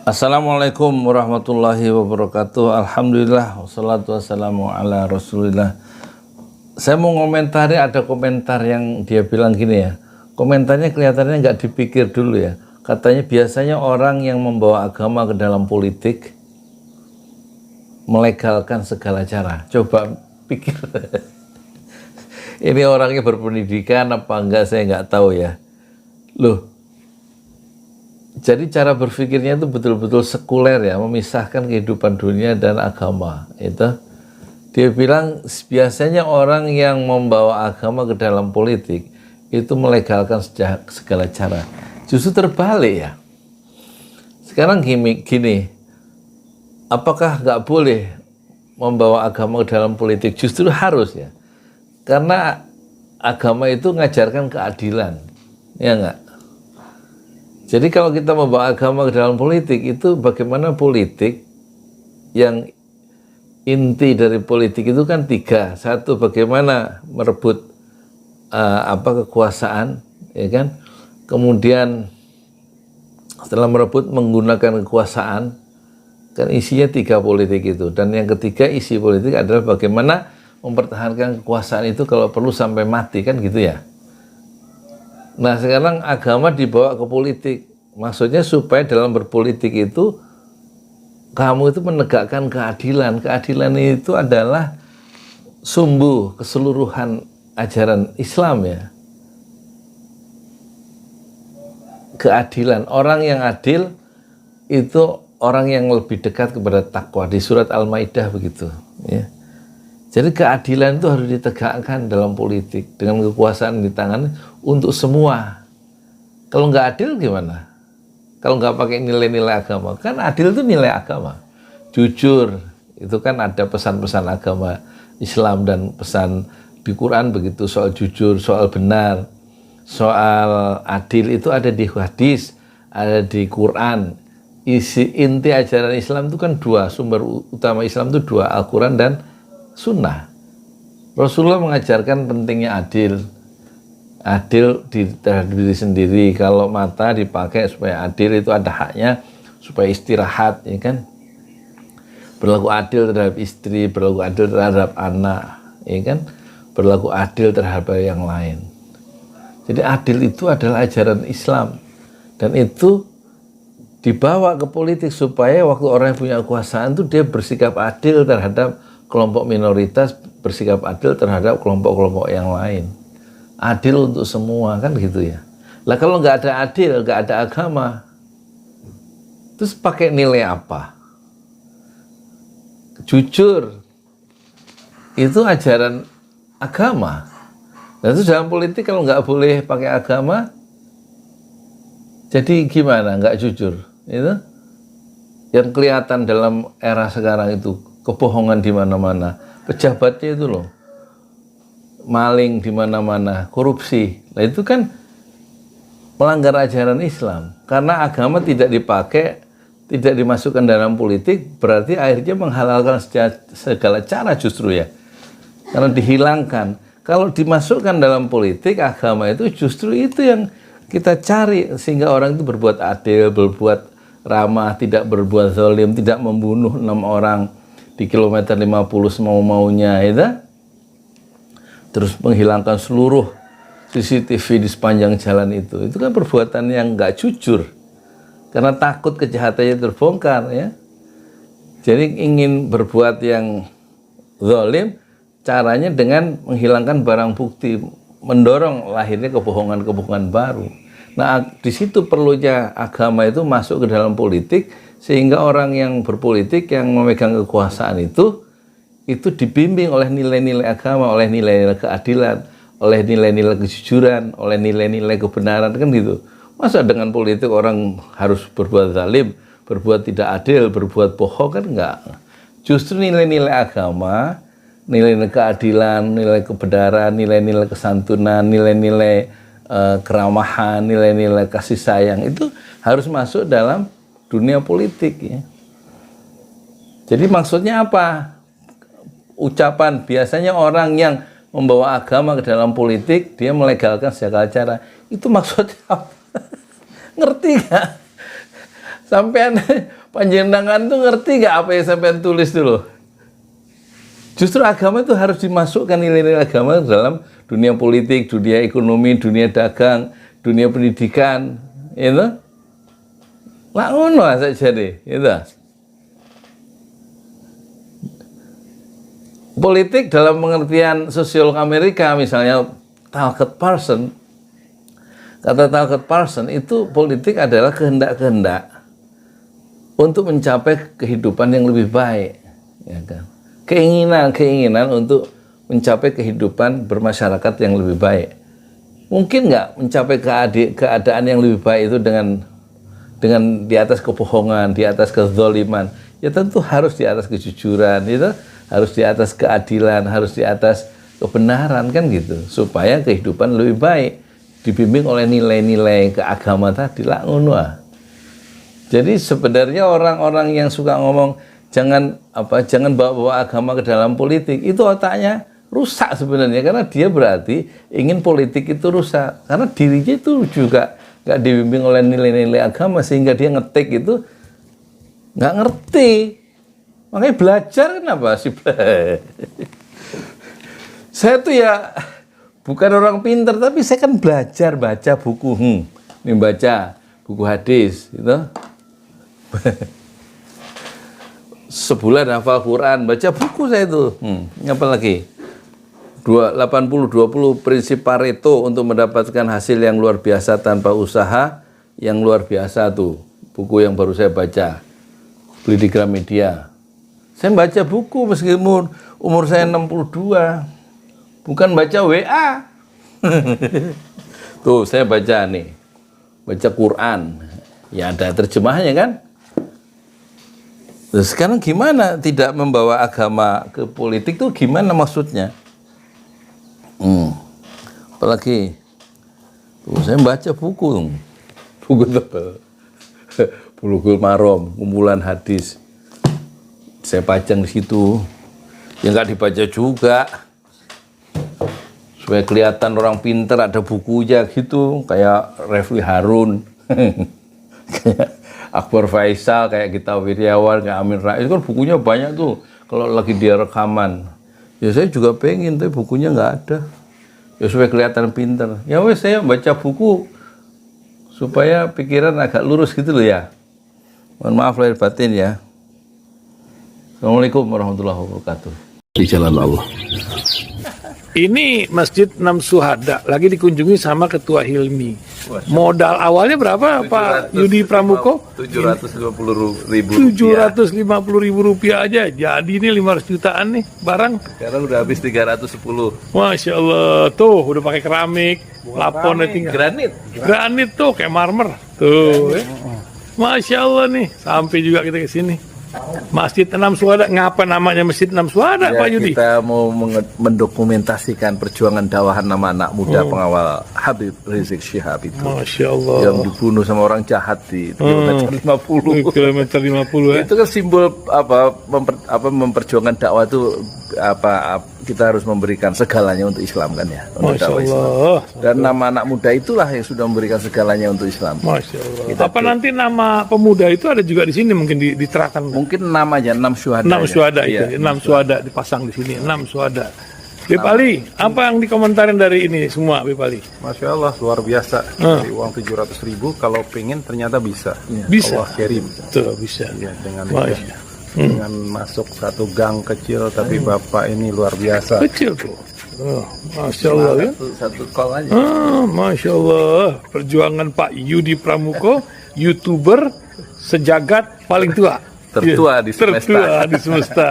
Assalamualaikum warahmatullahi wabarakatuh. Alhamdulillah wassalatu wassalamu ala rasulillah. Saya mau ngomentari, ada komentar yang dia bilang gini ya. Komentarnya kelihatannya nggak dipikir dulu ya. Katanya biasanya orang yang membawa agama ke dalam politik melegalkan segala cara. Coba pikir. Ini orangnya berpendidikan apa enggak, saya nggak tahu ya. Loh, jadi cara berpikirnya itu betul-betul sekuler ya, memisahkan kehidupan dunia dan agama. Itu dia bilang biasanya orang yang membawa agama ke dalam politik itu melegalkan segala cara. Justru terbalik ya. Sekarang gini, apakah nggak boleh membawa agama ke dalam politik? Justru harus ya. Karena agama itu mengajarkan keadilan, ya nggak? Jadi kalau kita membawa agama ke dalam politik, itu bagaimana politik yang inti dari politik itu kan tiga. Satu, bagaimana merebut kekuasaan, ya kan? Kemudian setelah merebut menggunakan kekuasaan, kan isinya tiga politik itu. Dan yang ketiga isi politik adalah bagaimana mempertahankan kekuasaan itu kalau perlu sampai mati, kan gitu ya. Nah sekarang agama dibawa ke politik, maksudnya supaya dalam berpolitik itu kamu itu menegakkan keadilan. Keadilan itu adalah sumbu keseluruhan ajaran Islam ya. Keadilan, orang yang adil itu orang yang lebih dekat kepada takwa, di surat Al-Maidah begitu ya. Jadi keadilan itu harus ditegakkan dalam politik dengan kekuasaan di tangan untuk semua. Kalau nggak adil gimana? Kalau nggak pakai nilai-nilai agama, kan adil itu nilai agama. Jujur, itu kan ada pesan-pesan agama Islam dan pesan di Quran begitu, soal jujur, soal benar, soal adil itu ada di hadis, ada di Quran. Inti ajaran Islam itu kan dua, sumber utama Islam itu dua, Al-Quran dan Sunnah. Rasulullah mengajarkan pentingnya adil terhadap diri sendiri. Kalau mata dipakai supaya adil, itu ada haknya supaya istirahat, ya kan? Berlaku adil terhadap istri, berlaku adil terhadap anak, ya kan? Berlaku adil terhadap yang lain. Jadi adil itu adalah ajaran Islam, dan itu dibawa ke politik supaya waktu orang yang punya kekuasaan itu dia bersikap adil terhadap kelompok minoritas, bersikap adil terhadap kelompok-kelompok yang lain. Adil untuk semua, kan gitu ya. Lah kalau nggak ada adil, nggak ada agama, terus pakai nilai apa? Jujur, itu ajaran agama. Dan itu dalam politik kalau nggak boleh pakai agama, jadi gimana? Nggak jujur. Itu yang kelihatan dalam era sekarang itu. Kebohongan di mana-mana, pejabatnya itu loh, maling di mana-mana, korupsi. Nah itu kan melanggar ajaran Islam. Karena agama tidak dipakai, tidak dimasukkan dalam politik, berarti akhirnya menghalalkan segala cara justru ya. Karena dihilangkan. Kalau dimasukkan dalam politik, agama itu justru itu yang kita cari, sehingga orang itu berbuat adil, berbuat ramah, tidak berbuat zalim, tidak membunuh 6 orang di kilometer 50 semau-maunya, ya. Terus menghilangkan seluruh CCTV di sepanjang jalan itu kan perbuatan yang nggak jujur, karena takut kejahatannya terbongkar ya. Jadi ingin berbuat yang zalim, caranya dengan menghilangkan barang bukti, mendorong lahirnya kebohongan-kebohongan baru. Nah di situ perlunya agama itu masuk ke dalam politik, sehingga orang yang berpolitik, yang memegang kekuasaan itu dibimbing oleh nilai-nilai agama, oleh nilai-nilai keadilan, oleh nilai-nilai kejujuran, oleh nilai-nilai kebenaran, kan gitu. Masa dengan politik orang harus berbuat zalim, berbuat tidak adil, berbuat bohong, kan enggak. Justru nilai-nilai agama, nilai-nilai keadilan, nilai kebenaran, nilai-nilai kesantunan, nilai-nilai keramahan, nilai-nilai kasih sayang itu harus masuk dalam dunia politik ya. Jadi maksudnya apa? Ucapan biasanya orang yang membawa agama ke dalam politik, dia melegalkan segala cara. Itu maksudnya apa? Ngerti nggak? Sampean panjenengan tuh ngerti nggak apa yang sampean tulis dulu? Justru agama itu harus dimasukkan nilai-nilai agama dalam dunia politik, dunia ekonomi, dunia dagang, dunia pendidikan, itu. Lah ngono saja deh, itu. Politik dalam pengertian sosiolog Amerika misalnya Talcott Parsons, kata Talcott Parsons itu politik adalah kehendak-kehendak untuk mencapai kehidupan yang lebih baik, ya kan? Keinginan untuk mencapai kehidupan bermasyarakat yang lebih baik. Mungkin nggak mencapai keadaan yang lebih baik itu dengan di atas kebohongan, di atas kezaliman. Ya tentu harus di atas kejujuran, itu harus di atas keadilan, harus di atas kebenaran, kan gitu. Supaya kehidupan lebih baik, dibimbing oleh nilai-nilai keagama tadi lah ngono. Jadi sebenarnya orang-orang yang suka ngomong jangan bawa agama ke dalam politik, itu otaknya rusak sebenarnya, karena dia berarti ingin politik itu rusak, karena dirinya itu juga nggak dibimbing oleh nilai-nilai agama, sehingga dia ngetik itu nggak ngerti. Makanya belajar kenapa sih? Saya tuh ya bukan orang pinter, tapi saya kan belajar baca buku, ini baca buku hadis, gitu. Sebulan hafal Quran, baca buku saya itu. Apa lagi? 80-20 prinsip Pareto untuk mendapatkan hasil yang luar biasa tanpa usaha yang luar biasa tuh. Buku yang baru saya baca. Beli di Gramedia. Saya baca buku meskipun umur saya 62. Bukan baca WA. Tuh, saya baca nih. Baca Quran. Ya ada terjemahnya kan? Terus sekarang gimana tidak membawa agama ke politik tuh gimana maksudnya? Apalagi tuh, saya baca buku tebal. Bulughul Maram, kumpulan hadis. Saya pajang di situ. Ya nggak dibaca juga. Supaya kelihatan orang pinter, ada bukunya gitu, kayak Refli Harun. Kayak Akbar Faisal, kayak Gita Wirjawan, kayak Amin Rais, itu kan bukunya banyak tuh kalau lagi dia rekaman. Ya saya juga pengen, tapi bukunya nggak ada. Ya supaya kelihatan pinter. Ya wes, saya baca buku supaya pikiran agak lurus gitu loh ya. Mohon maaf lahir batin ya. Assalamualaikum warahmatullahi wabarakatuh. Di jalan Allah. Ini Masjid Enam Syuhada lagi dikunjungi sama Ketua Hilmi. Modal awalnya berapa Pak Yudi Pramuko? 750.000 rupiah aja. Jadi ini 500 jutaan nih barang. Sekarang udah habis 310. Masya Allah, tuh udah pakai keramik, laponnya tinggal. Granit tuh kayak marmer. Tuh. Masya Allah nih, sampai juga kita ke sini. Masjid Enam Syuhada, ngapa namanya Masjid Enam Syuhada, ya, Pak Yudi? Kita mau mendokumentasikan perjuangan dawahan nama anak muda pengawal Habib Rizik Syihab itu. Masya Allah. Yang dibunuh sama orang jahat di kilometer 50. Kilometer 50 ya. Itu kan simbol memperjuangkan dakwah itu kita harus memberikan segalanya untuk Islam kan ya. Untuk Masya dakwah Allah. Islam. Dan nama anak muda itulah yang sudah memberikan segalanya untuk Islam. Masya Allah. Apa nanti nama pemuda itu ada juga di sini mungkin diterangkan? Mungkin namanya 6 Syuhada. 6 Syuhada itu, iya, 6 Syuhada dipasang di sini, 6 Syuhada. Bipali, apa yang dikomentarin dari ini semua, Bipali? Masya Allah, luar biasa. Dari uang 700.000, kalau pengen ternyata bisa. Bisa. Allah kirim. Tuh, bisa. Ya, Masya. dengan masuk satu gang kecil, tapi Bapak ini luar biasa. Kecil tuh. Masya Allah ya. Satu call aja. Masya Allah. Perjuangan Pak Yudi Pramuko, YouTuber sejagat paling tua. Tertua di semesta. Tertua di semesta.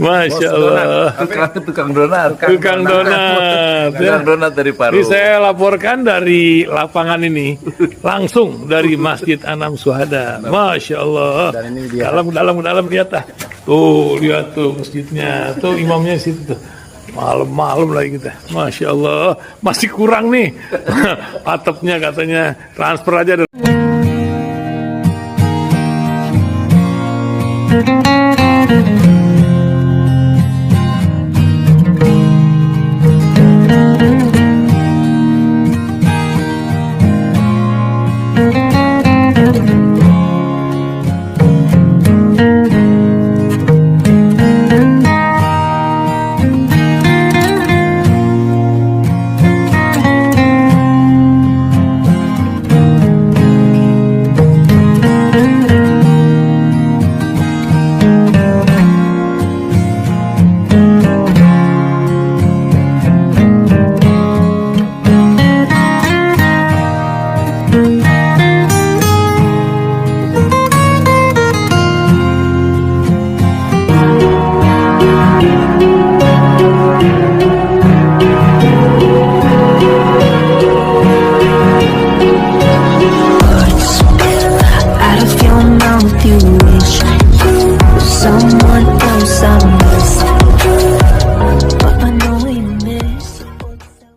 Masya Allah. Tukang donat. Tukang donat. Tukang donat dari Paru. Ini saya laporkan dari lapangan ini, langsung dari Masjid Enam Syuhada. Masya Allah. Dan ini dia. Dalam kelihatan. Tuh, lihat tuh masjidnya. Tuh imamnya di situ tuh. Malam-malam lagi kita. Masya Allah. Masih kurang nih. Atapnya katanya transfer aja. Thank